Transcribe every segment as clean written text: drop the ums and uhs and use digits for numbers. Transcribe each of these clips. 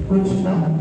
కూర్చున్నాము.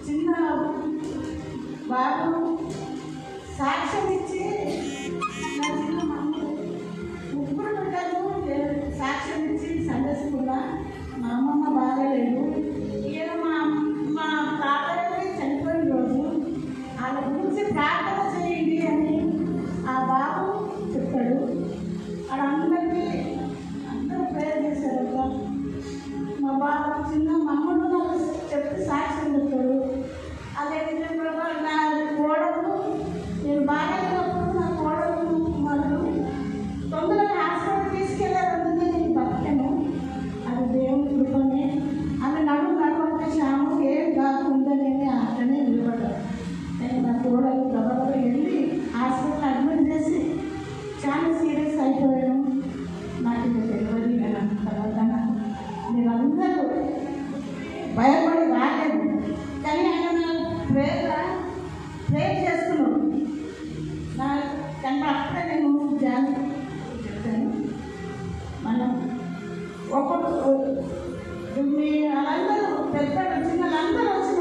చిన్న బాబు సాక్ష్యం ఇచ్చి నా చిన్న ముగ్గురు బిడ్డలు సాక్ష్యం ఇచ్చి సందర్శకున్నా మా అమ్మమ్మ బాగాలేదు. ఈయన మా తాతయ్య చనిపోయిన రోజు వాళ్ళ గురించి ప్రార్థన చేయండి అని ఆ బాబు చెప్పాడు. అక్కడ అందరూ ప్రేయర్ చేశారు. మా బాబు చిన్న మమ్మల్ని నాకు చెప్పి సాక్ష్యం చెప్తాడు. అదే విధంగా నా కోడలు నేను బాగాలేనప్పుడు నా కోడలు వాళ్ళు తొందరగా హాస్పిటల్ తీసుకెళ్ళాలంటే నేను బతికాను. అది దేవుని కృపనే. ఆమె నడుమంటే శ్యాము ఏం కాకుందని అట్లనే నిలబడ్డాను. నేను నా కోడలు గబగబా వెళ్ళి హాస్పిటల్ అడ్మిట్ చేసి చాలా సీరియస్ అయిపోయాను. నాకు ఇది తెలియదు. నేను తర్వాత మీరందరూ భయపడి రాలేదు. కానీ ఆయన ప్రేర్ చేస్తున్నాడు. కానీ అప్పుడే నేను జాన్ చెప్తాను. మనం ఒక్కొక్క మీ వాళ్ళందరూ పెద్ద చిన్నలందరూ వచ్చి